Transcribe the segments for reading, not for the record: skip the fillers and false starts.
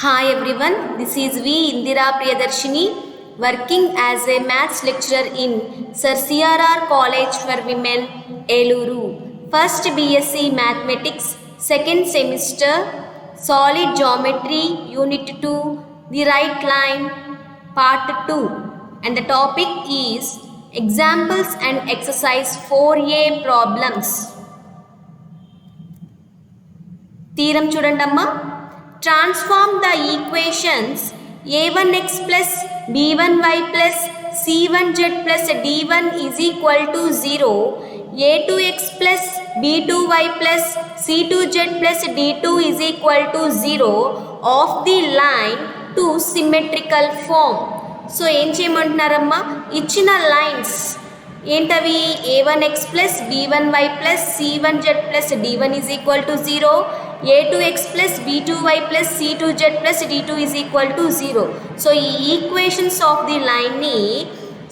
Hi everyone, this is V. Indira Priyadarshini, working as a maths lecturer in Sir CRR College for Women, Eluru. First BSc Mathematics, second semester, Solid Geometry, Unit 2, The Right Line, Part 2. And the topic is Examples and Exercise 4A Problems. Theorem chudandamma. Transform the equations a1x plus b1y plus c1z plus d1 is equal to 0, a2x plus b2y plus c2z plus d2 is equal to 0 of the line to symmetrical form. So ఏం చేయమంటున్నారమ్మా, ఇచ్చిన lines ఏంటవి, a1x plus b1y plus c1z plus d1 is equal to 0, a2x plus b2y plus c2z plus d2 is equal to 0. So ఈ equations of the లైన్ని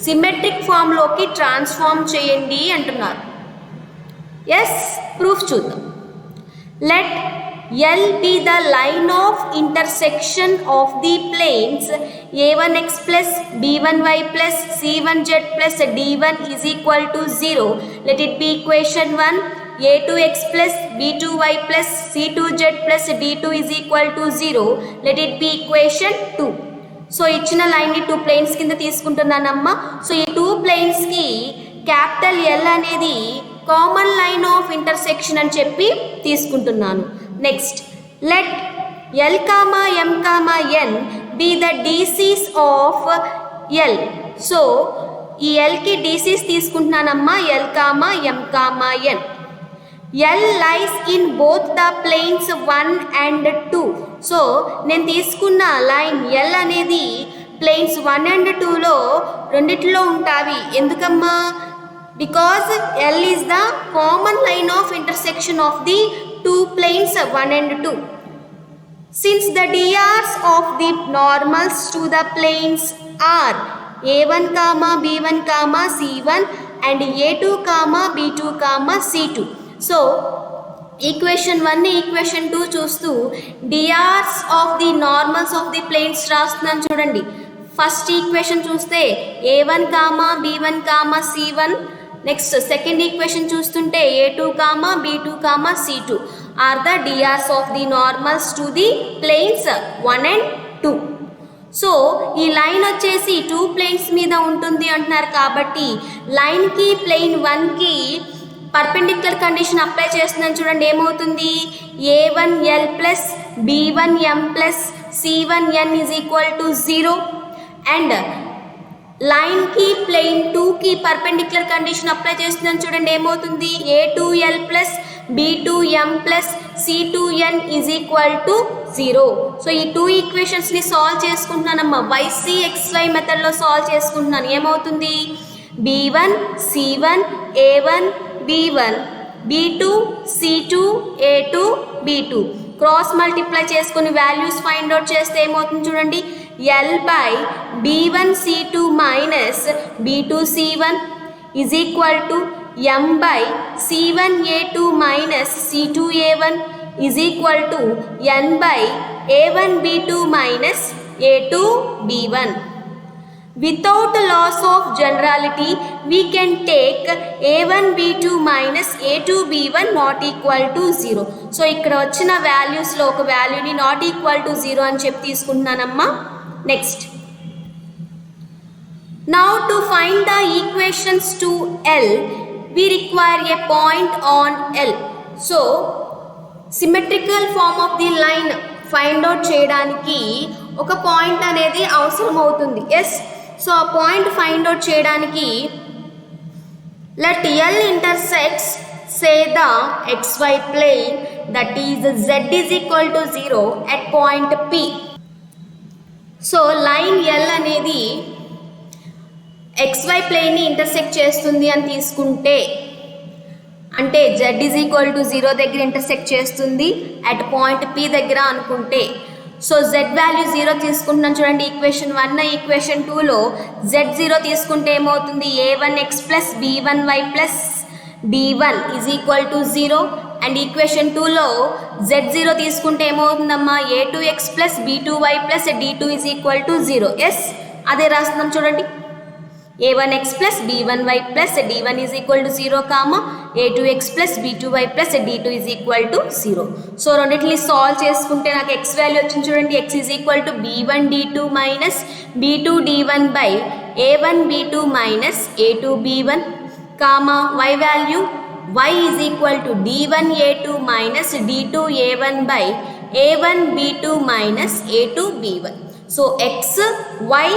symmetric ఫామ్లోకి transform చేయండి అంటున్నారు. Yes, proof చూద్దాం. Let L be the line of intersection of the planes a1x plus b1y plus c1z plus d1 is equal to 0. Let it be equation 1. a2x plus b2y plus c2z plus d2 is equal to 0. Let it be equation 2. So ఇచ్చిన లైన్ని two planes కింద తీసుకుంటున్నానమ్మా. So ఈ two ప్లేన్స్కి capital L అనేది common line of intersection అని చెప్పి తీసుకుంటున్నాను. Next, let L comma M comma N be the DCs of L. So ఈ ఎల్కి డీసీస్ తీసుకుంటున్నానమ్మా, L comma M comma N. L lies in both the planes 1 and 2. So నేను తీసుకున్న line L అనేది planes 1 and 2లో రెండిట్లో ఉంటాయి. ఎందుకమ్మా? Because L is the common line of intersection of the two planes 1 and 2. Since the drs of the normals to the planes are a1 comma b1 comma c1 and a2 comma b2 comma c2. So equation 1 equation 2 చూస్తూ drs of the normals of the planes రాస్తున్నాను చూడండి. First equation చూస్తే a1 comma b1 comma c1. Next second equation చూస్తుంటే a2 comma b2 comma c2 are the DRs of the normals to the planes 1 and 2. So ఈ line వచ్చేసి two planes మీద ఉంటుంది అంటున్నారు కాబట్టి లైన్కి ప్లేన్ 1కి పర్పెండిక్యులర్ కండిషన్ అప్లై చేస్తున్నాను చూడండి. ఏమవుతుంది, a1l plus b1m plus c1n is equal to 0 and లైన్కి ప్లేన్ 2కి పర్పెండిక్యులర్ కండిషన్ అప్లై చేస్తున్నాను చూడండి. ఏమవుతుంది, a2l plus b2m plus c2n is equal to 0. So ఈ టూ ఈక్వేషన్స్ని సాల్వ్ చేసుకుంటున్నానమ్మా. YCXY మెథడ్లో సాల్వ్ చేసుకుంటున్నాను. ఏమవుతుంది, b1 c1 a1 b1 b2 c2 a2 b2 cross multiply చేసుకుని వాల్యూస్ ఫైండ్ అవుట్ చేస్తే ఏమవుతుంది చూడండి, L by b1 c2 minus b2 c1 is equal to m by c1 a2 minus c2 a1 is equal to n by a1 b2 minus a2 b1. Without loss of generality, we can take a1 b2 minus a2 b1 not equal to 0. So ఇక్కడ వచ్చిన వాల్యూస్లో ఒక వాల్యూని not equal to 0 అని చెప్పి తీసుకుంటున్నానమ్మా. Next, now to find the equations to L, we require a point on L. So symmetrical form of the line find out చేయడానికి ఒక point అనేది అవసరం అవుతుంది. ఎస్, సో ఆ పాయింట్ ఫైండ్ అవుట్ చేయడానికి let L intersects say the xy plane, that is z is equal to 0 at point P. So line L అనేది XY ప్లేన్ని intersect చేస్తుంది అని తీసుకుంటే, అంటే z ఈజ్ ఈక్వల్ టు 0 దగ్గర ఇంటర్సెక్ట్ చేస్తుంది at point P దగ్గర అనుకుంటే, సో z వాల్యూ 0 తీసుకుంటున్నాను చూడండి. ఈక్వేషన్ 1 ఈక్వేషన్ 2లో z 0 తీసుకుంటే ఏమవుతుంది, a1x plus b1y plus d1 is equal to 0 and equation 2లో z0 తీసుకుంటే ఏమవుతుందమ్మా a2x plus b2y plus d2 is equal to 0. Yes అదే రాస్తున్నాం చూడండి. a1x plus b1y plus d1 is equal to 0 comma a2x plus b2y plus d2 is equal to 0. So రెండింటిని solve చేసుకుంటే నాకు x value వచ్చింది చూడండి. x is equal to b1 d2 minus b2 d1 by a1 b2 minus a2 b1 comma y value y is equal to d1 a2 minus d2 a1 by a1 b2 minus a2 b1. So x y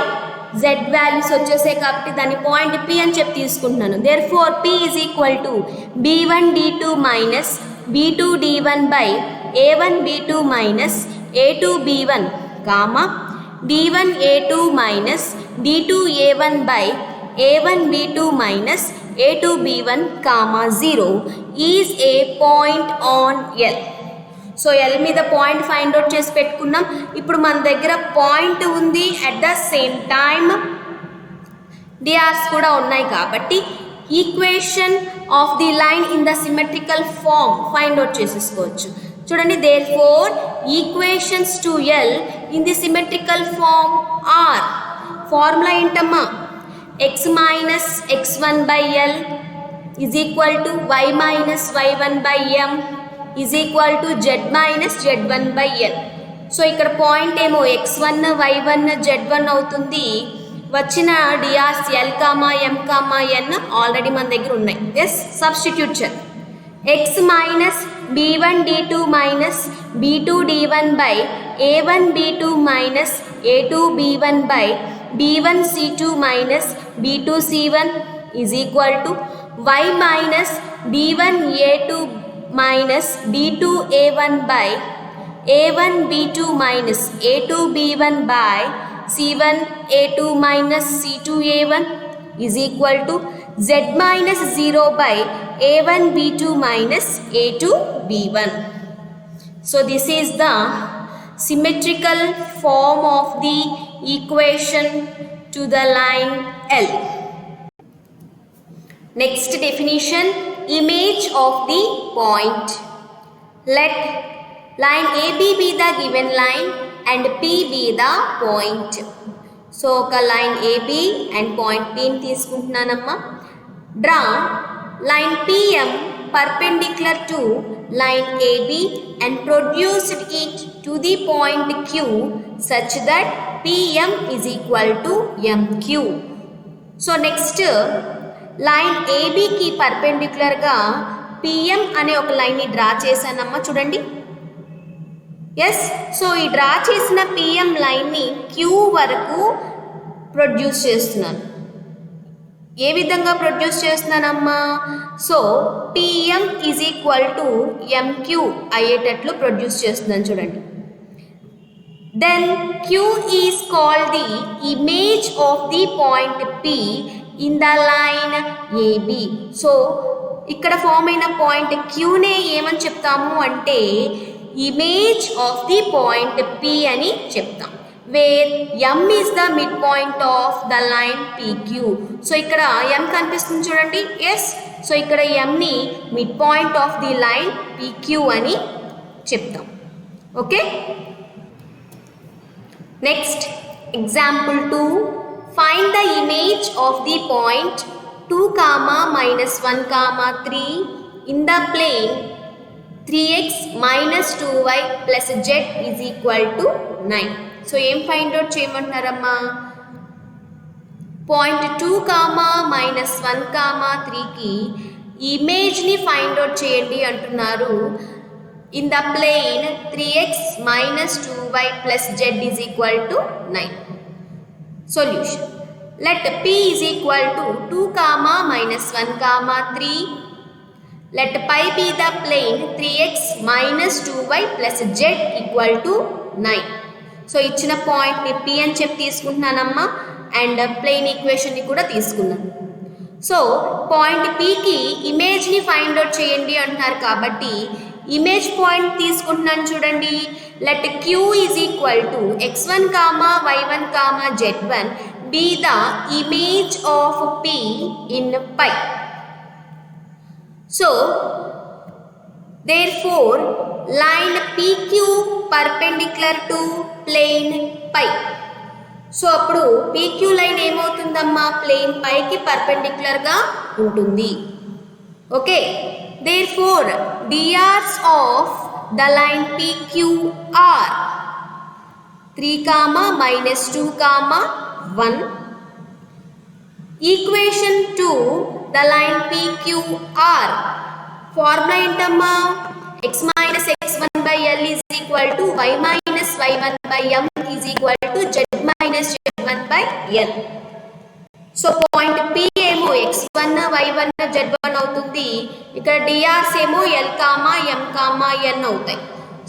z values వచ్చేసాయి కాబట్టి దాన్ని point p అని చెప్పి తీసుకుంటున్నాను. Therefore p is equal to b1 d2 minus b2 d1 by a1 b2 minus a2 b1 comma d1 a2 minus d2 a1 by a1 b2 minus a2 b1 comma 0 is a point on L. So L మీద point find out చేసి పెట్టుకున్నాం. ఇప్పుడు మన దగ్గర point ఉంది, at the same time DRs కూడా ఉన్నాయి కాబట్టి equation of the line in the symmetrical form find out చేసేసుకోవచ్చు. చూడండి, there four equations to L in the symmetrical form are, formula ఏంటమ్మా, x minus x1 by L is equal to y minus y1 by M is equal to z minus z1 by n. సో ఇక్కడ point ఏమో x1 y1 z1 అవుతుంది. వచ్చిన DRs l comma m comma n already మన దగ్గర ఉన్నాయి. Yes substitute చేద్దాం. x minus b1 d2 minus b2 d1 by a1 b2 minus a2 b1 by b1 c2 minus b2 c1 is equal to y minus b1 a2 minus d2 a1 by a1 b2 minus a2 b1 by c1 a2 minus c2 a1 is equal to z minus 0 by a1 b2 minus a2 b1. So this is the symmetrical form of the equation to the line L. Next definition, image of the point. Let line AB be the given line and P be the point. So oka line AB and point P ni teeskuntunnanamma. Draw line PM perpendicular to line AB and produce it to the point Q such that PM is equal to MQ. So next line ఏబీకి పర్పెండిక్యులర్గా PM అనే ఒక లైన్ని draw చేశానమ్మా చూడండి. Yes, so ఈ draw చేసిన PM లైన్ని క్యూ వరకు ప్రొడ్యూస్ చేస్తున్నాను. ఏ విధంగా ప్రొడ్యూస్ చేస్తున్నానమ్మా, so PM is equal to MQ అయ్యేటట్లు ప్రొడ్యూస్ చేస్తున్నాను చూడండి. Then Q is called the image of the point P in the line AB. So ఇక్కడ ఫామ్ అయిన పాయింట్ క్యూనే ఏమని చెప్తాము అంటే image of the point P అని చెప్తాం. Wear M is the mid point of the line PQ. So ఇక్కడ M కనిపిస్తుంది చూడండి. ఎస్, సో ఇక్కడ ఎంని mid point of the line PQ అని చెప్తాం. Okay, next example 2. Find the image of the point 2, minus 1, 3 in the plane 3x minus 2y plus z is equal to 9. So, ఏం find out చేయమంటున్నారమ్మా, point 2, minus 1, 3కి ఇమేజ్ని find out చేయండి అంటున్నారు. In the plane 3x minus 2y plus z is equal to 9. Solution. Let P is equal to 2, minus 1, 3. Let pi be the plane 3x minus 2y plus z equal to 9. So ఇచ్చిన point ని P అని చెప్పి తీసుకుంటున్నానమ్మా and plane equation ని కూడా తీసుకున్నాను. So point Pకి image ని find out చేయండి అంటున్నారు కాబట్టి ఇమేజ్ పాయింట్ తీసుకుంటున్నాను చూడండి. let q is equal to x1, y1, z1 be the image of P in pi. So Therefore, line PQ perpendicular to plane pi. So అప్పుడు PQ line ఏమవుతుందమ్మా, plane పైకి పర్పెండిక్యులర్గా ఉంటుంది. Okay, therefore drs of the line PQ are 3, -2, 1. Equation to the line PQR formula ఏంటమ్మా, x minus x1 by L is equal to y minus y1 by M is equal to z minus z1 by L. So point P ఏమో x1 y1 z1 అవుతుంది, ఇక్కడ drs ఏమో L, M, N అవుతాయి.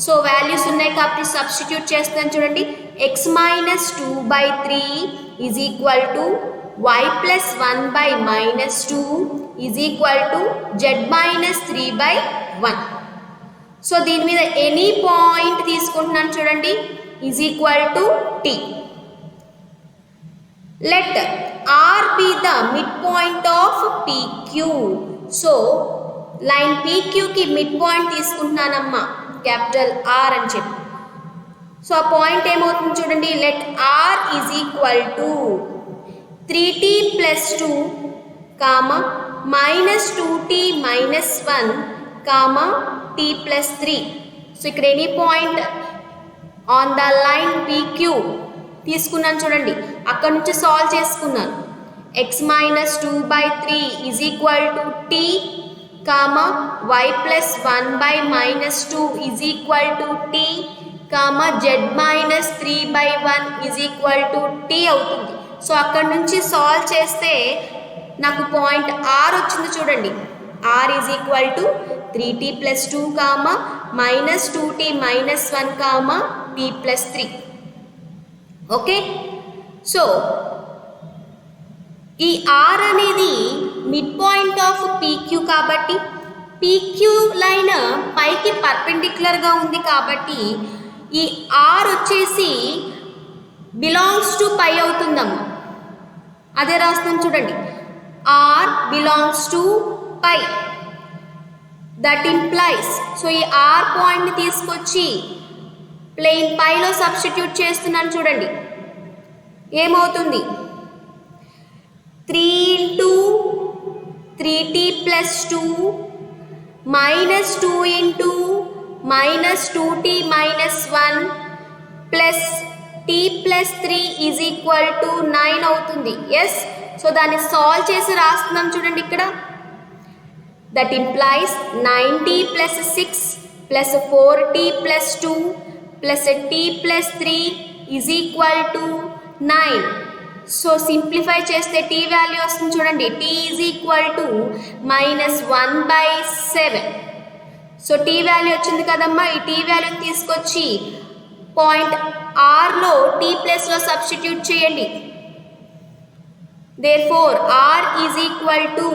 So values ఉన్నాయి కాబట్టి substitute చేస్తాను చూడండి. x minus 2 by 3 is equal to y plus 1 by minus 2 is equal to z minus 3 by 1. So దీని మీద ఎనీ పాయింట్ తీసుకుంటున్నాను చూడండి, is equal to t. Let R be the midpoint of PQ. So line PQ కి mid point తీసుకుంటున్నానమ్మా, capital R అని చెప్పి. So ఆ point ఏమవుతుంది చూడండి, let R is equal to 3t plus 2, minus 2t minus 1, t plus 3. So ఇక్కడ any point on the line PQ తీసుకున్నాను చూడండి, అక్కడ నుంచి సాల్వ్ చేసుకున్నాను. x minus 2 by 3 is equal to t, y plus 1 by minus 2 is equal to t, z minus 3 by 1 is equal to t అవుతుంది. So అక్కడ నుంచి solve చేస్తే నాకు పాయింట్ R వచ్చింది చూడండి. R is equal to 3t plus 2, minus 2t minus 1, t plus 3. Okay, so ఈ R అనేది mid point of PQ కాబట్టి PQ లైన్ పైకి పర్పెండిక్యులర్గా ఉంది కాబట్టి ఈ R వచ్చేసి బిలాంగ్స్ టు పై అవుతుందమ్మా. అదే రాస్తాను చూడండి, R belongs to pi. That implies, so ఈ R పాయింట్ని తీసుకొచ్చి ప్లేన్ పైలో సబ్స్టిట్యూట్ చేస్తున్నాను చూడండి, ఏమవుతుంది, 3 into 3t plus 2 minus 2 into minus 2t minus 1 plus t plus 3 is equal to 9 అవుతుంది. ఎస్, సో దాన్ని సాల్వ్ చేసి రాస్తున్నాం చూడండి ఇక్కడ. That implies 9t plus 6 plus 4t plus 2 plus t plus 3 is equal to 9. So simplify చేస్తే t value వస్తుంది చూడండి, t is equal to -1/7. So t value వచ్చింది కదమ్మా, ఈ t వాల్యూని తీసుకొచ్చి పాయింట్ Rలో t ప్లస్లో సబ్స్టిట్యూట్ చేయండి. Therefore R is equal to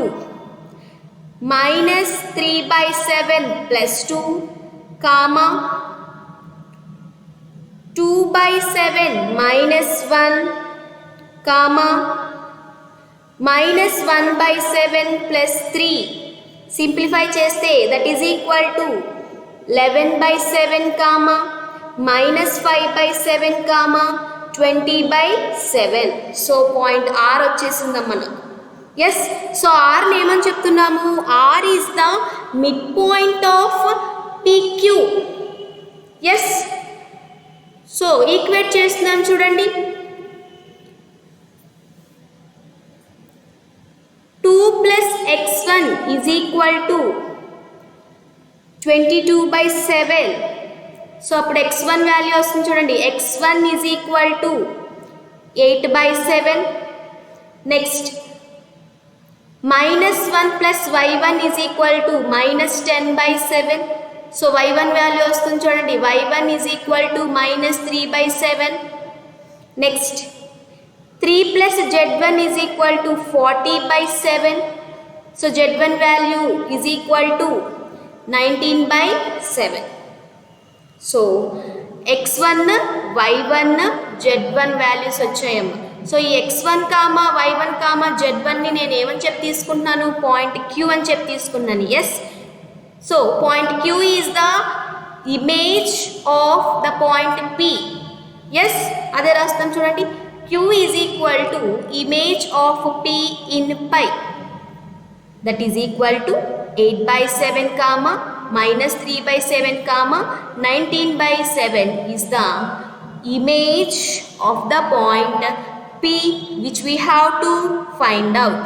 -3/7 plus 2, 2/7 minus 1, -1/7 plus 3. Simplify చేస్తే that is equal to 11/7, -5/7, 20/7. So point R వచ్చేసిందమ్మా. ఎస్, సో ఆర్ని ఏమని చెప్తున్నాము, R is the mid point of PQ. Yes, so equate చేస్తున్నాం చూడండి, 2 plus x1 is equal to 22/7. So అప్పుడు x1 value వస్తుంది చూడండి, x1 is equal to 8/7. Next -1 plus y1 is equal to -10/7. So y1 value వస్తుంది చూడండి, y1 is equal to -3/7. Next 3 plus z1 is equal to 40/7. So z1 value is equal to 19/7. So x1, y1, z1 values వచ్చాయమ్మా. So ఈ x1, y1, z1ని నేను ఏమని చెప్పి తీసుకుంటున్నాను, point Q అని చెప్పి తీసుకున్నాను. Yes, So point Q is the image of the point P. Yes, అదే రాస్తాం చూడండి. Q is equal to image of P in pi. That is equal to 8 by 7 comma minus 3 by 7 comma 19 by 7 is the image of the point P which we have to find out.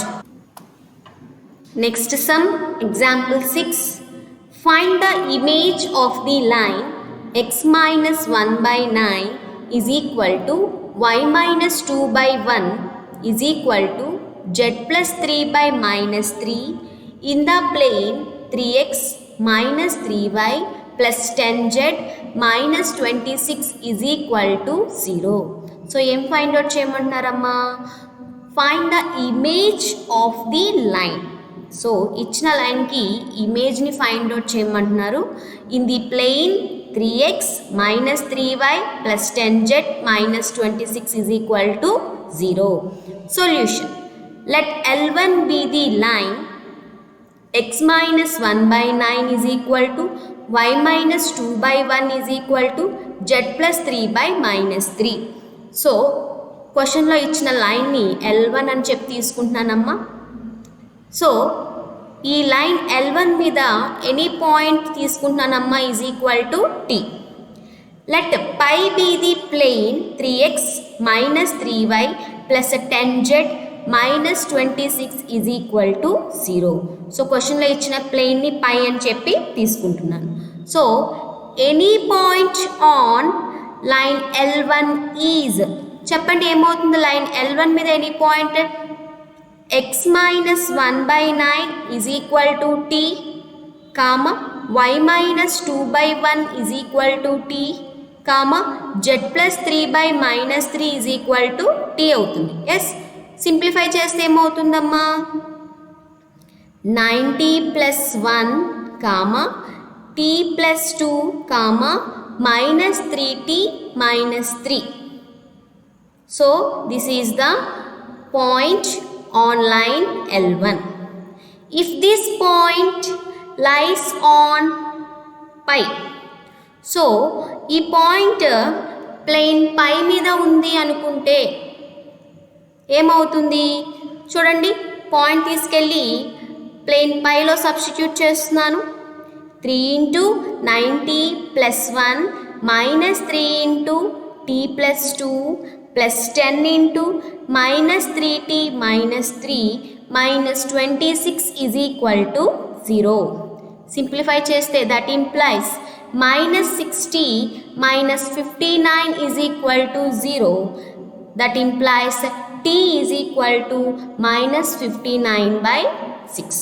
Next sum, example 6. Find the image of the line x minus 1 by 9 is equal to y minus 2 by 1 is equal to z plus 3 by minus 3 in the plane 3x minus 3y plus 10z minus 26 is equal to 0. So, em find out cheyamantarama? Find the image of the line. So ఇచ్చిన లైన్కి ఇమేజ్ని find out చేయమంటున్నారు. In the plane 3x minus 3y plus 10z minus 26 is equal to 0. Solution. Let L1 be the line x minus 1 by 9 is equal to y minus 2 by 1 is equal to z plus 3 by minus 3. So క్వశ్చన్లో ఇచ్చిన లైన్ని L1 అని చెప్పి తీసుకుంటున్నానమ్మా. So ఈ line L1 మీద any point తీసుకుంటున్నానమ్మా is equal to T. Let pi be the plane 3x minus 3y plus 10z minus 26 is equal to 0. So క్వశ్చన్లో ఇచ్చిన ప్లేన్ని పై అని చెప్పి తీసుకుంటున్నాను. So any point on line L1 is, చెప్పండి ఏమవుతుంది? లైన్ L1 మీద any point x minus 1 by 9 is equal to t, comma y minus 2 by 1 is equal to t, comma z plus 3 by minus 3 is equal to t అవుతుంది. Yes, simplify చేస్తే ఏమవుతుందమ్మా? 90 plus 1 comma t plus 2 comma minus 3t minus 3. So this is the point on line L1. If this point lies on pi, so ఈ point plane పై మీద ఉంది అనుకుంటే ఏమవుతుంది చూడండి. Point తీసుకెళ్ళి plane పైలో substitute చేస్తున్నాను. 3 into 90 plus 1 minus 3 into t plus 2 plus 10 into minus 3t minus 3 minus 26 is equal to 0. Simplify చేస్తే that implies minus 60 minus 59 is equal to 0. That implies t is equal to minus 59 by 6.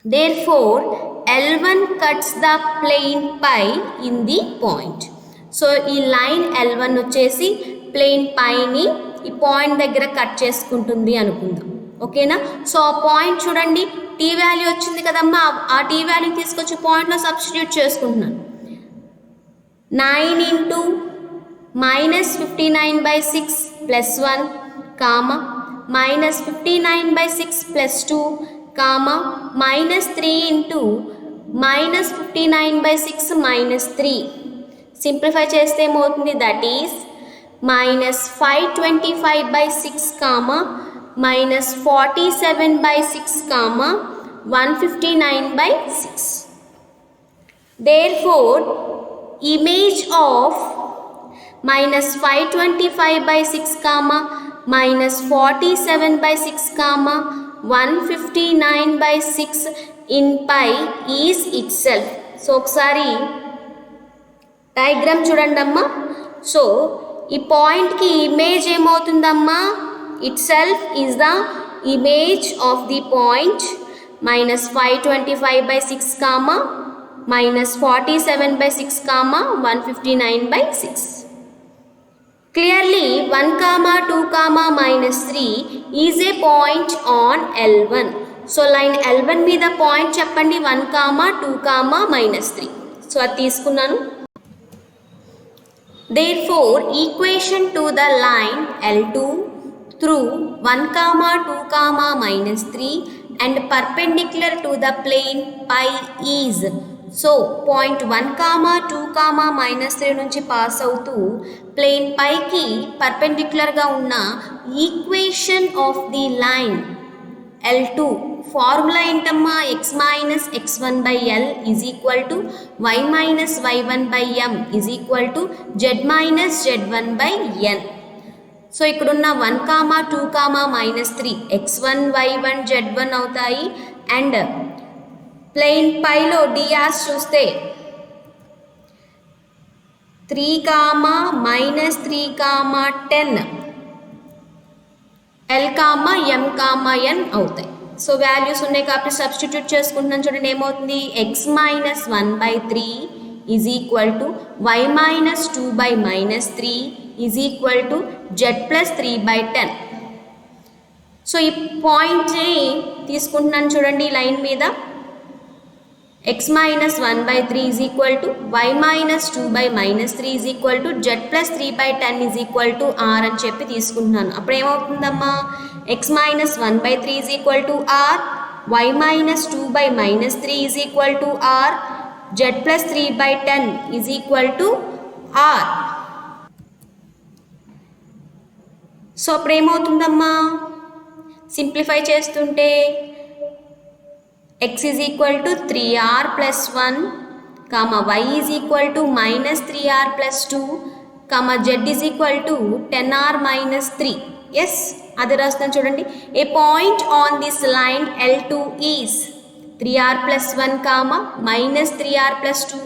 Therefore, L1 cuts the plane pi in the point. So ఈ line L1 వచ్చేసి plane పైని ఈ point దగ్గర cut చేసుకుంటుంది అనుకుందాం. ఓకేనా? So ఆ point చూడండి, tea value వచ్చింది కదమ్మా, ఆ టీ వాల్యూ తీసుకొచ్చి పాయింట్లో సబ్స్టిట్యూట్ చేసుకుంటున్నాను. 9 into minus 59 by 6 plus 1 comma minus 59 by 6 plus 2 comma minus 3 into minus 59 by 6 minus 3. Simplify చేస్తే ఏమవుతుంది? That is minus 525 by 6 comma minus 47 by 6 comma 159 by 6. Therefore, image of minus 525 by 6 comma minus 47 by 6 comma 159 by 6 in pi is itself. So ఒకసారి diagram చూడండి అమ్మా. So ఈ పాయింట్కి image ఏమవుతుందమ్మా? Itself is the image of the point minus 525 by 6 comma minus 47 by 6 comma 159 by 6. Clearly 1 comma 2 comma minus 3 is a point on L1. So line L1 మీద point చెప్పండి 1 comma 2 comma minus 3. So అది తీసుకున్నాను. Therefore, equation to the line L2 through 1 comma 2 comma minus 3 and perpendicular to the plane pi is. So point 1, 2, -3 నుంచి పాస్ అవుతూ plane పైకి పర్పెండిక్యులర్గా ఉన్న equation of the line L2 formula ఏంటమ్మా? x minus x1/L is equal to y minus y1/m is equal to z minus z1/n. So ఇక్కడున్న 1, 2, -3 x1 y1 z1 అవుతాయి. And plain పైలో DRs చూస్తే 3, -3, 10 L, M, N అవుతాయి. So values ఉన్నాయి కాబట్టి substitute చేసుకుంటున్నాను. చూడండి ఏమవుతుంది? x minus 1/3 is equal to y minus 2/-3 is equal to z plus 3/10. So ఈ పాయింట్ని తీసుకుంటున్నాను చూడండి లైన్ మీద. x minus 1/3 is equal to y minus 2/-3 is equal to z plus 3/10 is equal to r అని చెప్పి తీసుకుంటున్నాను. అప్పుడు ఏమవుతుందమ్మా? x minus 1/3 is equal to r, y minus 2/-3 is equal to r, z plus 3/10 is equal to r. So అప్పుడు ఏమవుతుందమ్మా? Simplify చేస్తుంటే x is equal to 3r plus 1, y is equal to minus 3r plus 2, z is equal to 10r minus 3. Yes, అది రాస్తాను చూడండి. A point on this line L2 is 3r plus 1, minus 3r plus 2,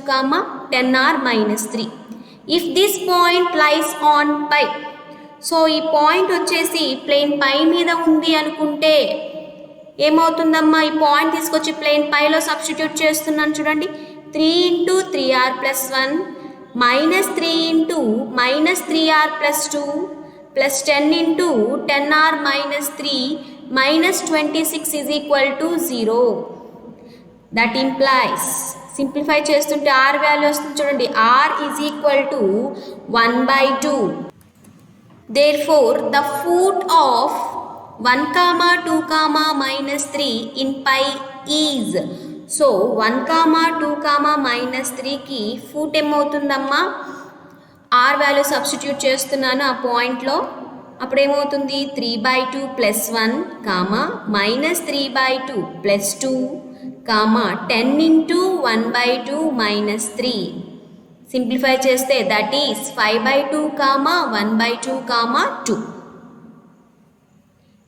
10r minus 3. If this point lies on pi, so ఈ point వచ్చేసి plane పై మీద ఉంది అనుకుంటే ఏమవుతుందమ్మా? ఈ point తీసుకొచ్చి ప్లేన్ పైలో సబ్స్టిట్యూట్ చేస్తున్నాను చూడండి. 3 × 3r plus 1 minus 3 × minus 3r plus 2 plus 10 × 10r minus 3 minus 26 is equal to 0. That implies, simplify చేస్తుంటే r వాల్యూ వస్తుంది చూడండి. r is equal to 1/2. Therefore, the foot of 1, 2, -3 in pi is. So 1, 2, -3కి foot ఏమవుతుందమ్మా? r value substitute చేస్తున్నాను ఆ పాయింట్లో. అప్పుడు ఏమవుతుంది? 3/2 + 1, -3/2 + 2, 10 × 1/2 - 3. Simplify చేస్తే that is 5/2, 1/2, 2.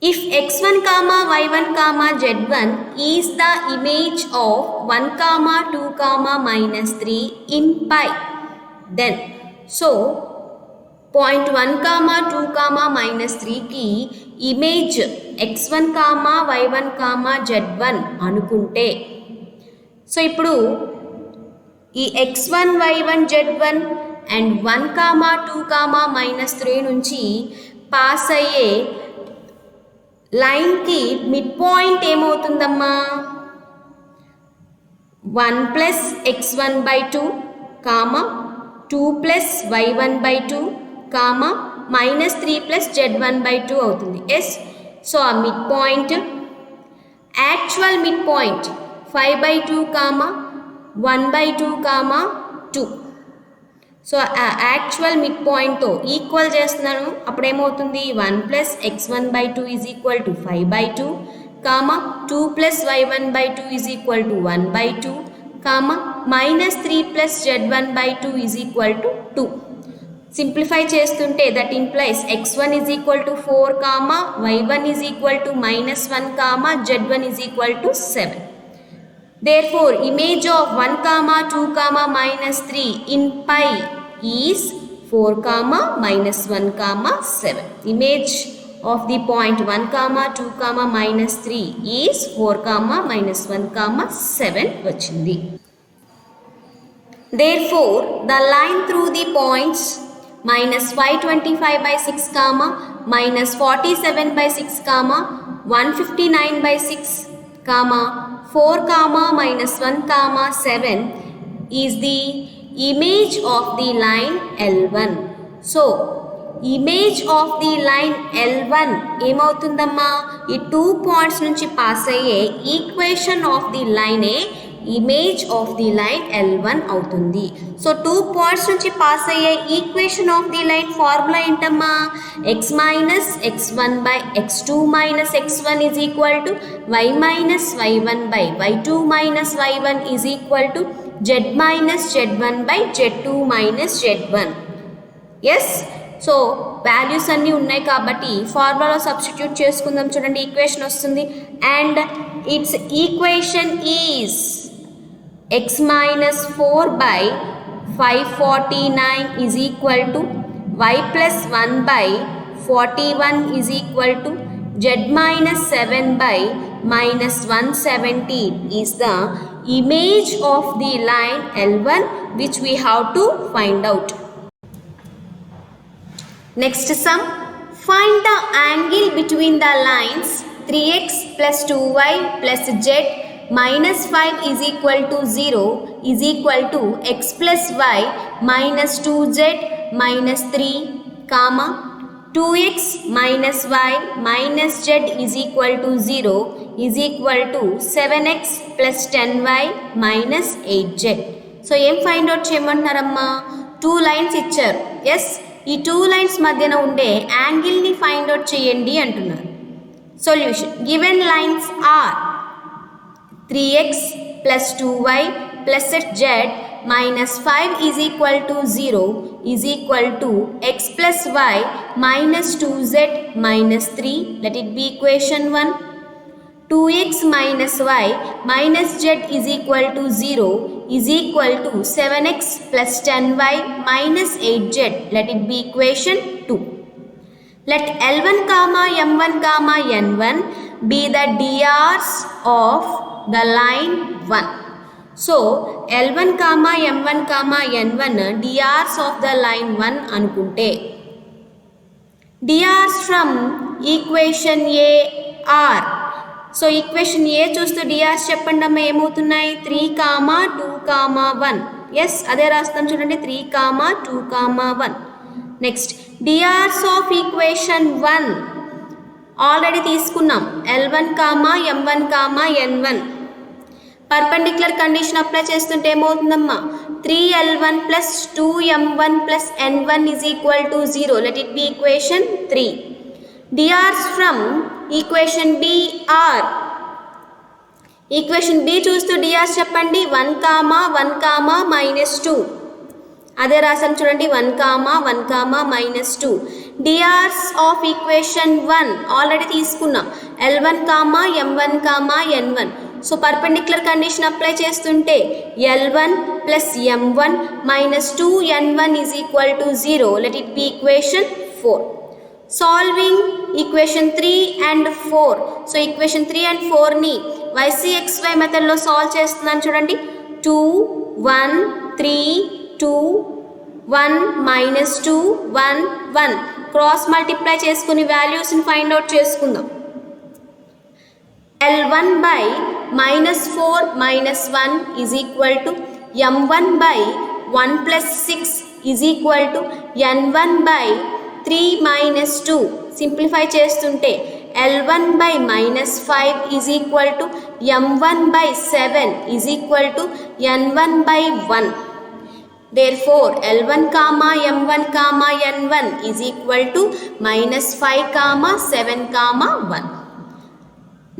If x1, y1, z1 is the image of 1, 2, -3 in pi, then so point 1, 2, -3కి image x1, y1, z1 అనుకుంటే, so ఇప్పుడు ఈ x1, y1, z1 అండ్ 1, 2, -3 నుంచి పాస్ అయ్యే లైన్కి mid point ఏమవుతుందమ్మా? 1 + x1/2, 2 + y1/2, -3 + z1/2 అవుతుంది. Yes, so ఆ mid point, actual mid point 5/2, 1/2, 2. So actual mid పాయింట్తో ఈక్వల్ చేస్తున్నాను. అప్పుడు ఏమవుతుంది? 1 + x1/2 is equal to 5/2, 2 + y1/2 is equal to 1/2, -3 + z1/2 is equal to 2. Simplify చేస్తుంటే that implies x1 is equal to 4, y1 is equal to -1, z1 is equal to 7. Therefore, image of 1, 2, -3 in pi is 4, -1, 7. Image of the point 1, 2, -3 is 4, -1, 7 వచ్చింది. Therefore, the line through the points -525/6, -47/6, 159/6, 4, -1, 7 is the image of the line L1. So image of the line L1 ఏమవుతుందమ్మా, ఈ 2 points నుంచి pass అయ్యే equation of the లైనే image of the line L1 అవుతుంది. So 2 points నుంచి pass అయ్యే equation of the line formula ఏంటమ్మా, x minus x1 by x2 minus x1 is equal to y minus y1 by y2 minus y1 is equal to z minus z1 by z2 minus z1. Yes, so values అన్నీ ఉన్నాయి కాబట్టి ఫార్ములాలో substitute చేసుకుందాం. చూడండి equation వస్తుంది, and it's equation is x minus 4 by 549 is equal to y plus 1 by 41 is equal to z minus 7 by minus 117 is the image of the line L1 which we have to find out. Next sum, find the angle between the lines 3x plus 2y plus z minus 5 is equal to 0 is equal to x plus y minus 2z minus 3 comma 2x minus y minus z is equal to 0 is equal to 7x plus 10y minus 8z. So ఏం find out చేయమంటున్నారమ్మా, 2 lines ఇచ్చారు. Yes, ఈ 2 lines మధ్యన ఉండే యాంగిల్ని find out చేయండి అంటున్నారు. Solution, given lines are 3x plus 2y plus z minus 5 is equal to 0 is equal to x plus y minus 2z minus 3. Let it be equation 1. 2x minus y minus z is equal to 0 is equal to 7x plus 10y minus 8z. Let it be equation 2. Let L1 comma M1 comma N1 be the DRs of the line 1. So L1 comma M1 comma N1 DRs of the line 1 అనుకుంటే DRs from equation A are. So equation A చూస్తూ DRs చెప్పండి అమ్మ ఏమవుతున్నాయి, 3, 2, 1. Yes, అదే రాస్తాం చూడండి, 3, 2, 1. Next DRs of equation 1 already తీసుకున్నాం, L1 comma M1 comma N1. Perpendicular condition apply చేస్తుంటే ఏమవుతుందమ్మా, 3L1 plus 2M1 plus N1 is equal to 0. Let it be equation 3. DRs from equation B are. Equation B చూస్తూ DRs చెప్పండి, 1, 1, -2. అదే రాసాం చూడండి, 1, 1, -2. DRs of equation 1 already తీసుకున్నాం, L1 M1 N1. So perpendicular condition apply చేస్తుంటే L1 plus M1 minus 2N1 is equal to 0. Let it be equation 4. Solving equation 3 and 4. So equation 3 and 4ని YCXY మెథడ్లో solve చేస్తున్నాను చూడండి. 2, 1, 3, 2, 1, -2, 1, 1 cross multiply చేసుకుని వాల్యూస్ని find out చేసుకుందాం. L1 by -4 -1 is equal to M1 by 1 plus 6 is equal to N1 by 3 -2. Simplify చేస్తుంటే L1 by -5 is equal to M1 by 7 is equal to N1 by 1. Therefore, L1 comma M1 comma N1 is equal to -5 7 1.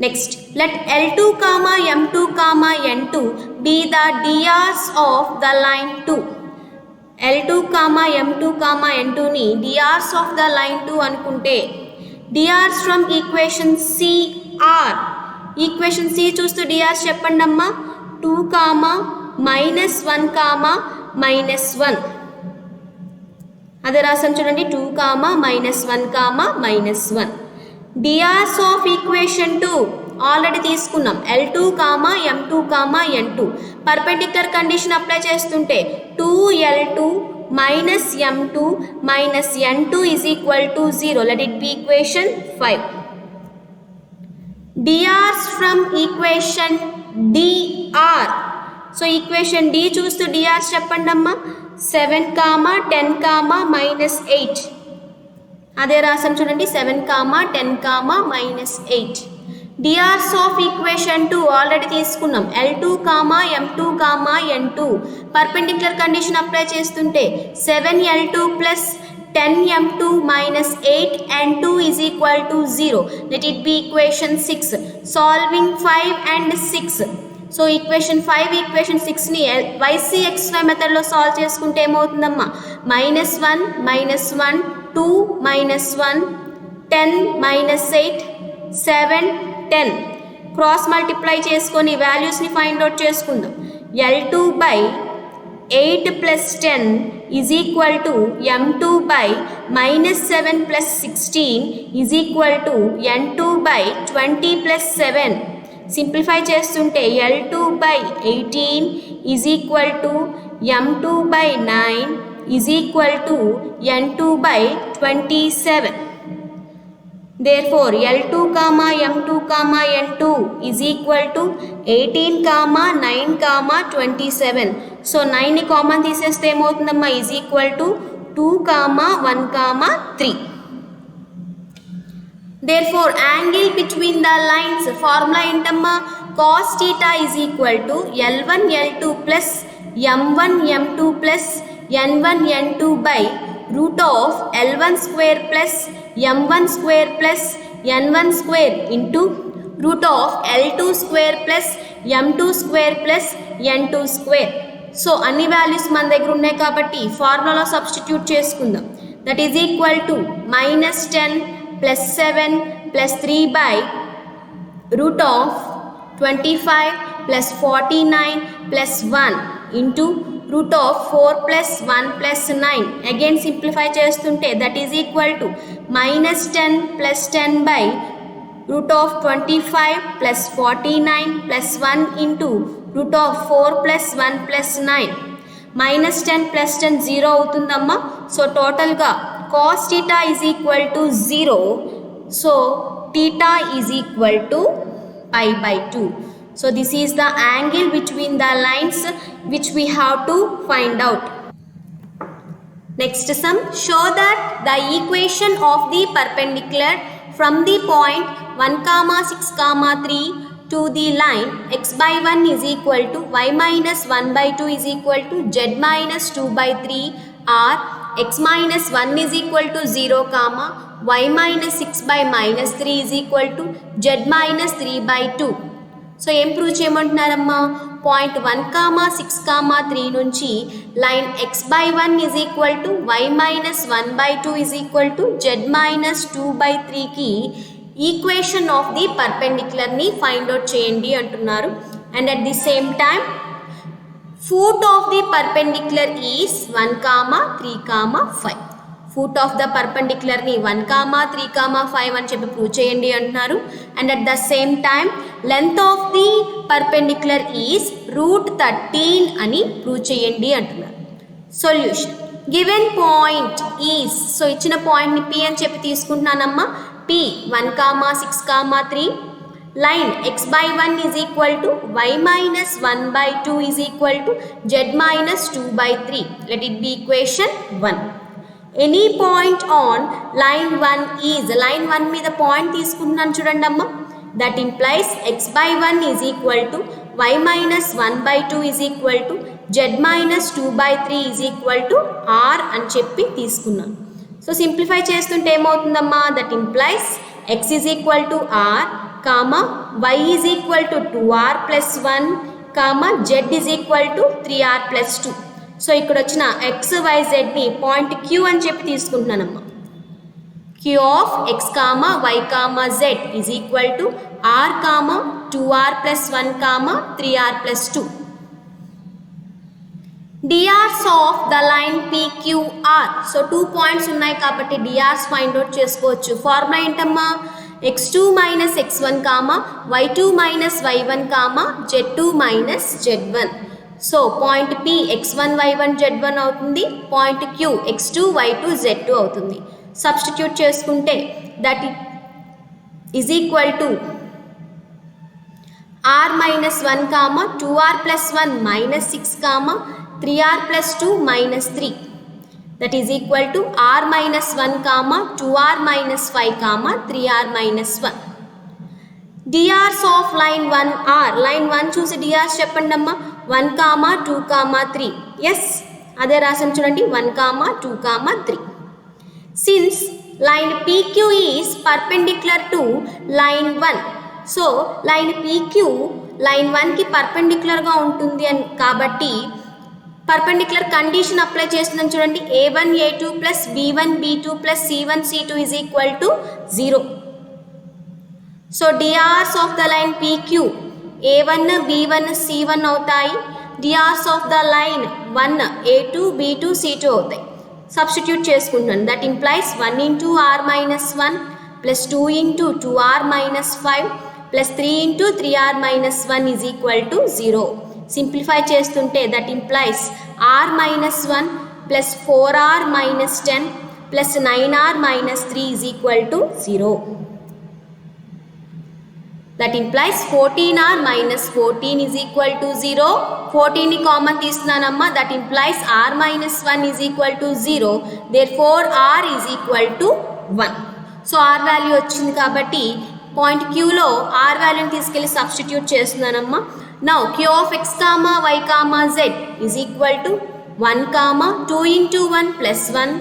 Next, let L2 comma M2 comma N2 be the DRs of the line 2. L2 comma M2 comma N2 ni DRs of the line 2 అనుకుంటే DRs from equation C are. Equation C చూస్తూ DRs చెప్పండి అమ్మా, 2 -1 -1. అదే రాసాం చూడండి, 2 -1 -1. DRs of equation 2 already తీసుకున్నాం, L2 M2 N2. Perpendicular condition apply చేస్తుంటే 2L2 minus M2 minus N2 is equal to 0. Let it be equation 5. DRs from equation D are. So equation D చూస్తూ DRs చెప్పండి అమ్మా, 7, 10, -8. అదే రాసాం చూడండి 7, 10, -8. DRs of equation 2 already తీసుకున్నాం. L2, M2, N2 perpendicular condition apply చేస్తుంటే 7L2 plus 10M2 minus 8N2 is equal to 0. Let it be equation 6. Solving 5 and 6. So equation 5 equation 6ని YCXY మెథడ్లో సాల్వ్ చేసుకుంటే ఏమవుతుందమ్మా -1 -1 2 -1 10 -8 7 10 క్రాస్ మల్టిప్లై చేసుకొని వాల్యూస్ని find out చేసుకుందాం. L2 by 8 plus 10 is equal to M2 by -7 plus 16 is equal to N2 by 20 plus 7. Simplify చేస్తుంటే L2 by 18 is equal to M2 by 9 is equal to N2 by 27. Therefore L2, M2, N2 is equal to 18, 9, 27. So 9ని common తీసేస్తే ఏమవుతుందమ్మా is equal to 2, 1, 3. Therefore angle between the lines formula ఏంటమ్మా cos theta is equal to L1 L2 plus M1 M2 plus N1 N2 by root of L1 square plus M1 square plus N1 square into root of L2 square plus M2 square plus N2 square. So అన్ని values మన దగ్గర ఉన్నాయి కాబట్టి ఫార్ములాలో substitute చేసుకుందాం. That is equal to -10 plus 7 plus 3 by root of 25 plus 49 plus 1 into root of 4 plus 1 plus 9. Again simplify చేస్తుంటే that is equal to -10 plus 10 by root of 25 plus 49 plus 1 into root of 4 plus 1 plus 9. -10 plus 10 0 అవుతుందమ్మా. So టోటల్గా cos theta is equal to 0. So theta is equal to pi by 2. So this is the angle between the lines which we have to find out. Next sum, show that the equation of the perpendicular from the point 1, 6, 3 to the line x by 1 is equal to y minus 1 by 2 is equal to z minus 2 by 3 or x minus 1 is equal to 0, y minus 6 by minus 3 is equal to z minus 3 by 2. So ఏం prove చేయమంటున్నారమ్మా point 1, 6, 3 నుంచి line x by 1 is equal to y minus 1 by 2 is equal to z minus 2 by 3కి equation of the పర్పెండిక్యులర్ని find out చేయండి అంటున్నారు. And at the same time foot of the perpendicular is 1, 3, 5. foot of the perpendicular ని 1, 3, 5 అని చెప్పి prove చేయండి అంటున్నారు. And at the same time length of the perpendicular is √13 అని ప్రూవ్ చేయండి అంటున్నారు. Solution given point is, so ఇచ్చిన పాయింట్ని P అని చెప్పి తీసుకుంటున్నానమ్మా. P 1, 6, 3 line x by 1 is equal to y minus 1 by 2 is equal to z minus 2 by 3. Let it be equation 1. Any point on line 1 is, line 1 మీద point తీసుకుంటున్నాను చూడండి అమ్మా. That implies x by 1 is equal to y minus 1 by 2 is equal to z minus 2 by 3 is equal to r అని చెప్పి తీసుకున్నాను. So simplify చేస్తుంటే ఏమవుతుందమ్మా that implies x is equal to r, y is equal to 2r plus 1, z is equal to 3r plus 2. So ఇక్కడ వచ్చిన x, y, zని point Q అని చెప్పి తీసుకుంటున్నానమ్మా. Q of x, y, z is equal to r, 2r plus 1, 3r plus 2. drs of the line PQR. So 2 points ఉన్నాయి కాబట్టి drs find out చేసుకోవచ్చు. Formula ఏంటమ్మా x2 minus x1, y2 minus y1, z2 minus z1. So point P x1, y1, z1 అవుతుంది. Point Q x2, y2, z2 అవుతుంది. Substitute చేసుకుంటే that is equal to r minus 1, 2r plus 1 minus 6, 3r plus 2 minus 3. that is equal to r minus 1 comma 2r minus 5 comma 3r minus 1. drs of line 1r, line 1 చూసి drs చెప్పండి అమ్మా. 1 comma 2 comma 3. yes, అదే రాసాం చూడండి, 1 comma 2 comma 3. since line pq is perpendicular to line 1, so line pq line 1 కి perpendicular గా ఉంటుంది అని కాబట్టి పర్పెండిక్యులర్ కండిషన్ అప్లై చేస్తున్నాం చూడండి. a1 a2 plus b1 b2 plus c1 c2 is equal to 0. So drs of the line pq a1 b1 c1 అవుతాయి. drs of the line 1 a2 b2 c2 అవుతాయి. Substitute చేసుకుంటున్నాను. That implies 1 into r minus 1 plus 2 into 2r minus 5 plus 3 into 3r minus 1 is equal to 0. Simplify చేస్తుంటే that implies r minus 1 plus 4r minus 10 plus 9r minus 3 is equal to 0. That implies 14r minus 14 is equal to 0. 14ని common తీస్తున్నానమ్మా. That implies r minus 1 is equal to 0. Therefore r is equal to 1. So r value వచ్చింది కాబట్టి point క్యూలో r వాల్యూని తీసుకెళ్ళి substitute చేస్తున్నానమ్మా. Now q of x comma y comma z is equal to 1 comma 2 into 1 plus 1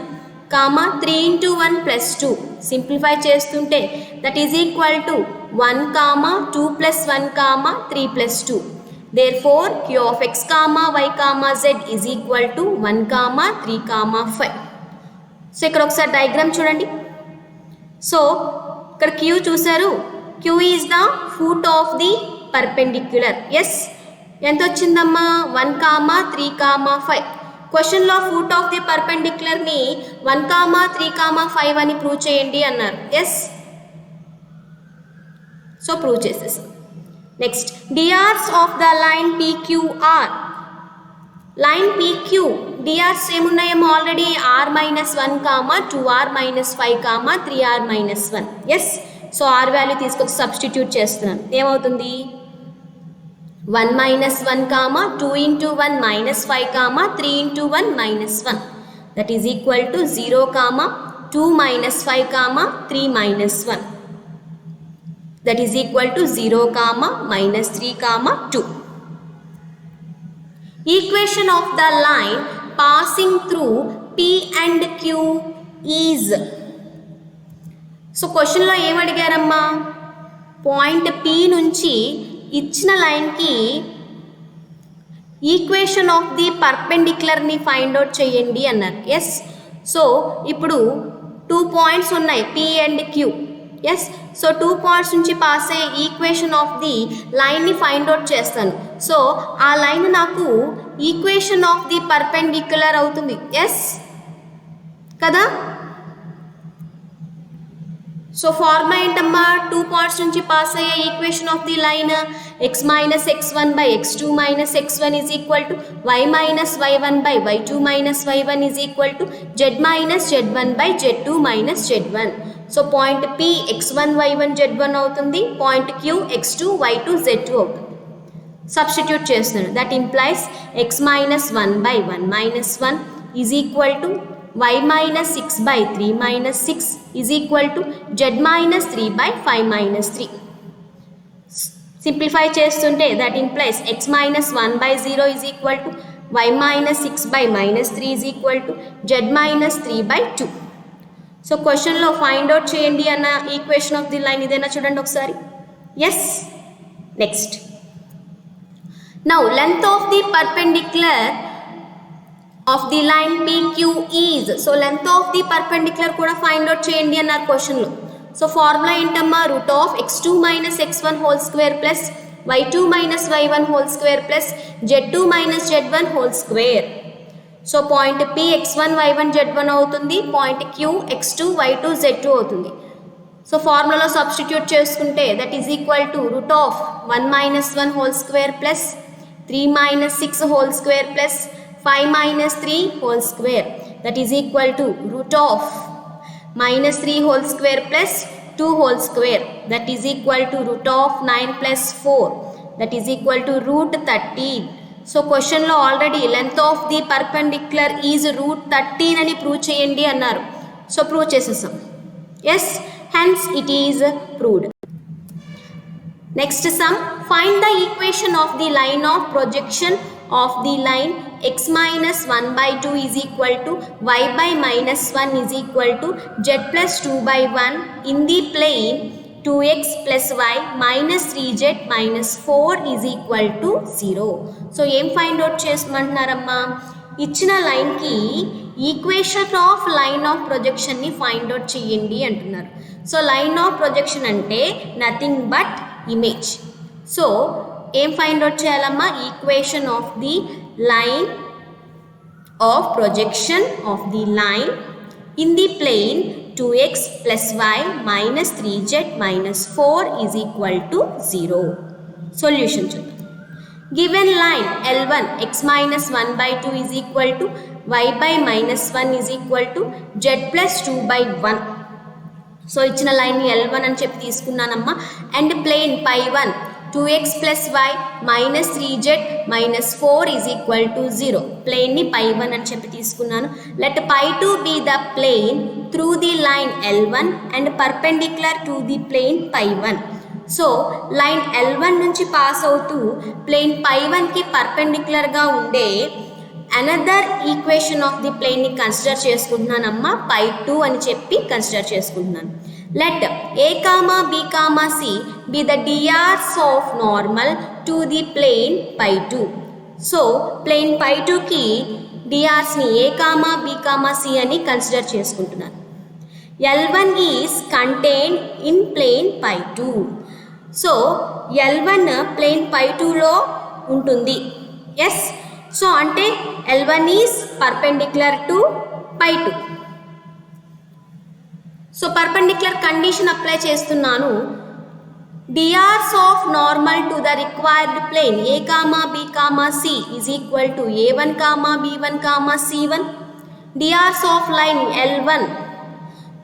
comma 3 into 1 plus 2. Simplify చేస్తుంటే that is equal to 1 comma 2 plus 1 comma 3 plus 2. Therefore q of x comma y comma z is equal to 1 comma 3 comma 5. So ఇక్కడ ఒకసారి diagram చూడండి. So ఇక్కడ q చూసారు. q is the foot of the perpendicular. Yes, ఎంత వచ్చిందమ్మా? 1 comma 3 comma 5. క్వశ్చన్లో foot of the పర్పెండిక్యులర్ని 1 comma 3 comma 5 అని ప్రూవ్ చేయండి అన్నారు. ఎస్, సో ప్రూవ్ చేసేసాం. Next DRs of the line PQR. Line PQ DRs ఏమున్నాయేమో already r minus 1 comma 2r minus 5 comma 3r minus 1. Yes, so r value తీసుకొచ్చి substitute చేస్తున్నాను. ఏమవుతుంది? 1 minus 1 comma 2 into 1 minus 5 comma 3 into 1 minus 1. That is equal to 0 comma 2 minus 5 comma 3 minus 1. That is equal to 0 comma minus 3 comma 2. Equation of the line passing through p and q is. So క్వశ్చన్లో ఏమడిగారమ్మా? Point p నుంచి ఇచ్చిన లైన్కి equation of the పర్పెండిక్యులర్ని find out చేయండి అన్నారు. Yes, so ఇప్పుడు 2 points ఉన్నాయి p and q. Yes, so 2 points నుంచి పాస్ అయ్యే ఈక్వేషన్ ఆఫ్ ది లైన్ని ఫైండ్ అవుట్ చేస్తాను. సో ఆ లైన్ నాకు ఈక్వేషన్ ఆఫ్ ది పర్పెండిక్యులర్ అవుతుంది. ఎస్ కదా? సో ఫార్ములా ఏంటమ్మా? 2 పాయింట్స్ నుంచి పాస్ అయ్యే equation of the line x minus x1 by x2 minus x1 is equal to y minus y1 by y2 minus y1 is equal to z minus z1 by z2 minus z1. So point p x1 y1 z1 అవుతుంది. Point q x2 y2 z2 అవుతుంది. Substitute చేస్తున్నాను. That implies x minus 1 by 1 minus 1 is equal to y minus 6 by 3 minus 6 is equal to z minus 3 by 5 minus 3. Simplify చేస్తుంటే that implies x minus 1 by 0 is equal to y minus 6 by minus 3 is equal to z minus 3 by 2. So క్వశ్చన్లో find out చేయండి అన్న equation of the line ఇదేనా చూడండి ఒకసారి. Yes, next now length of the perpendicular of the line PQ is. So length of the perpendicular కూడా find out చేయండి అన్నారు క్వశ్చన్లో. సో ఫార్ములా ఏంటమ్మా? Root of x2 minus x1 whole square plus y2 minus y1 whole square plus z2 minus z1 whole square. So point P x1 y1 z1 అవుతుంది. Point Q x2 y2 z2 అవుతుంది. So ఫార్ములాలో substitute చేసుకుంటే that is equal to root of 1 minus 1 whole square plus 3 minus 6 whole square plus 5 minus 3 whole square, that is equal to root of minus 3 whole square plus 2 whole square, that is equal to root of 9 plus 4, that is equal to root 13. So క్వశ్చన్లో already length of the perpendicular is root 13 అని prove చేయండి అన్నారు. So prove చేసేసాం. Yes, hence it is proved. Next sum, find the equation of the line of projection of the line x minus 1 by 2 is equal to y by minus 1 is equal to z plus 2 by 1 in the plane 2x plus y minus 3z minus 4 is equal to 0. So ఏం find out చేసుకుంటున్నారమ్మా? ఇచ్చిన లైన్కి equation of line of ప్రొజెక్షన్ని find out చేయండి అంటున్నారు. So line of projection అంటే nothing but image. So ఏం find out చేయాలమ్మా? Equation of the line of projection of the line in the plane 2x plus y minus 3z minus 4 is equal to 0. Solution చూద్దాం. Given line L1 x minus 1 by 2 is equal to y by minus 1 is equal to z plus 2 by 1. So ఇచ్చిన లైన్ని L1 అని చెప్పి తీసుకున్నానమ్మా. And plane π1 2x plus y minus 3z minus 4 is equal to 0. ప్లేన్ని π1 అని చెప్పి తీసుకున్నాను. Let π2 be the plane through the line L1 and perpendicular to the plane π1. So line L1 నుంచి పాస్ అవుతూ ప్లేన్ π1కి పర్పెండిక్యులర్గా ఉండే అనదర్ ఈక్వేషన్ ఆఫ్ ది ప్లేన్ని కన్సిడర్ చేసుకుంటున్నానమ్మా. π2 అని చెప్పి కన్సిడర్ చేసుకుంటున్నాను. Let a comma b comma c be the drs of normal to the plane π2. So plane π2 కి drs ని a comma b comma c అని కన్సిడర్ చేసుకుంటున్నాను. L1 is contained in plane π2. So L1 plane π2లో ఉంటుంది. Yes, so అంటే L1 is perpendicular to π2. So perpendicular condition apply చేస్తున్నాను. drs of normal to the required plane a comma b comma c is equal to a1 comma b1 comma c1. drs of line L1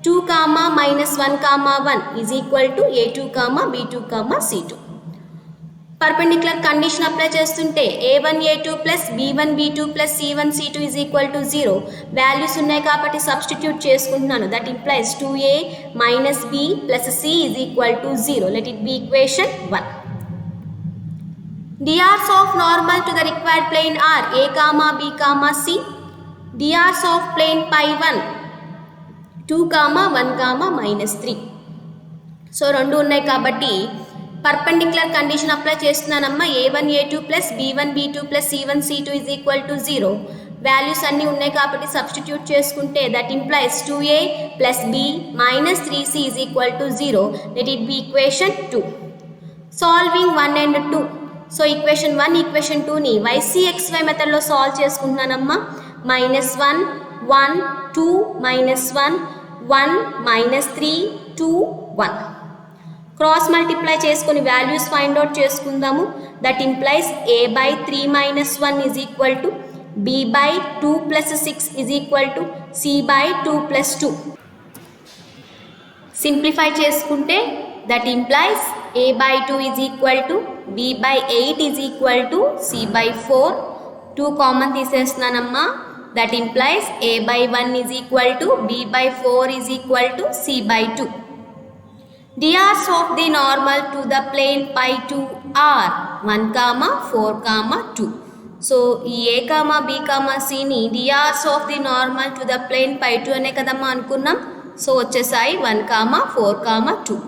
2 comma minus 1 comma 1 is equal to a2 comma b2 comma c2. Perpendicular condition apply చేస్తుంటే a1 a2 plus b1 b2 plus c1 c2 is equal to 0. Values ఉన్నాయి కాబట్టి substitute చేసుకుంటున్నాను. That implies 2a minus b plus c is equal to 0. Let it be equation 1. drs of normal to the required plane are a comma b comma c. drs of plane π1 2 comma 1 comma minus 3. So రెండు ఉన్నాయి కాబట్టి perpendicular condition apply చేస్తున్నానమ్మా. a1 a2 plus b1 b2 plus c1 c2 is equal to 0. Values అన్నీ ఉన్నాయి కాబట్టి substitute చేసుకుంటే that implies 2a plus b minus 3c is equal to 0. Let it be equation 2. Solving 1 and 2. So equation 1 equation 2ని ycxy మెథడ్లో solve చేసుకుంటున్నానమ్మా. Minus 1 1 2 minus 1 1 minus 3 2 1. Cross multiply చేసుకొని values find out చేసుకుందాము. That implies a by 3 minus 1 is equal to b by 2 plus 6 is equal to c by 2 plus 2. Simplify చేసుకుంటే that implies a by 2 is equal to b by 8 is equal to c by 4. 2 common తీసేస్తున్నానమ్మా. That implies a by 1 is equal to b by 4 is equal to c by 2. drs of the normal to the plane π2 are 1 comma 4 comma 2. So ఈ a comma b comma c ని drs of the normal to the plane π2 అనే కదమ్మా అనుకున్నాం. So వచ్చేసాయి 1 comma 4 comma 2.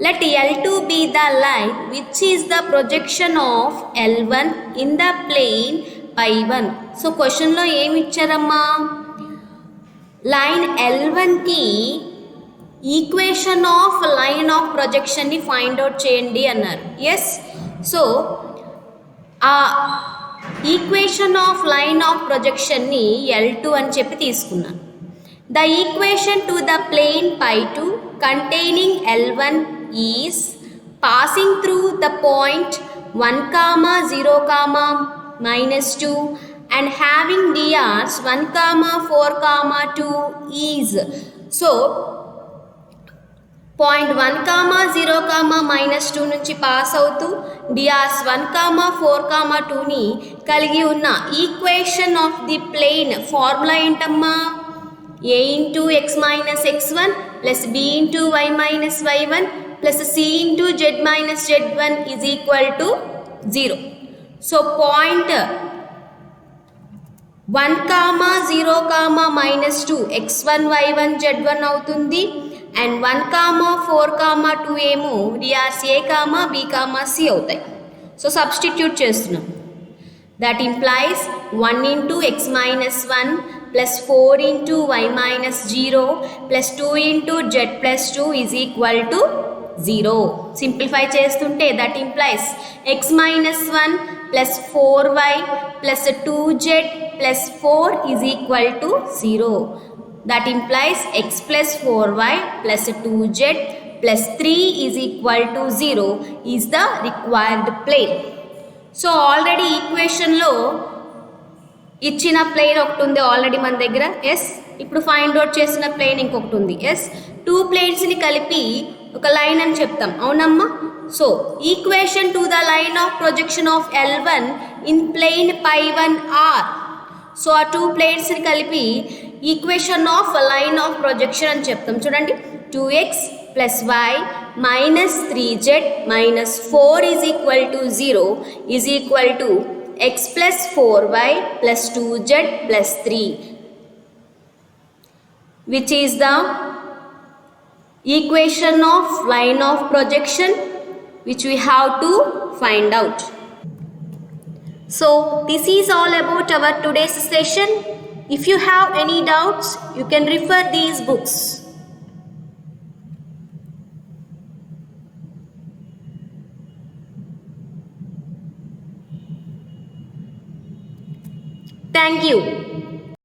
let L2 be the line which is the projection of L1 in the plane π1. So క్వశ్చన్లో ఏమి ఇచ్చారమ్మా? Line L1కి equation of line of ప్రొజెక్షన్ని ఫైండ్ అవుట్ చేయండి అన్నారు. ఎస్, సో ఆ ఈక్వేషన్ ఆఫ్ లైన్ ఆఫ్ ప్రొజెక్షన్ని L2 అని చెప్పి తీసుకున్నాను. The equation to the plane π2 containing L1 is passing through the point 1 comma 0 comma minus 2 and having drs 1 comma 4 comma 2 is. So point 1 comma 0 comma -2 నుంచి పాస్ అవుతూ DRs 1 comma 4 comma 2ని కలిగి ఉన్న equation of the plane formula ఏంటమ్మా? a into x minus x1 plus b into y minus y1 plus c into z minus z1 is equal to 0. So point 1 comma 0 comma -2 x1 y1 z1 అవుతుంది. And 1 comma 4 comma 2 ఏమో DRs a comma b comma c అవుతాయి. So substitute చేస్తున్నాం. That implies 1 into x minus 1 plus 4 into y minus 0 plus 2 into z plus 2 is equal to 0. Simplify చేస్తుంటే that implies x minus 1 plus 4y plus 2z plus 4 is equal to 0. That implies x plus 4y plus 2z plus 3 is equal to 0 is the required plane. So already equation లో ఇచ్చిన plane ఒకటి ఉంది already మన దగ్గర yes. ఇప్పుడు find out చేసిన plane ఇంకొకటి ఉంది ఎస్. 2 ప్లేన్స్ని కలిపి ఒక లైన్ అని చెప్తాం, అవునమ్మా? So equation to the line of projection of L1 in plane π1r. So ఆ 2 ప్లేన్స్ని కలిపి equation of line of projection అని చెప్తాం. చూడండి, 2x plus y minus 3z minus 4 is equal to 0 is equal to x plus 4y plus 2z ప్లస్ 3, which is the equation of line of projection which we have to find out. So this is all about our today's session. If you have any doubts, you can refer these books. Thank you.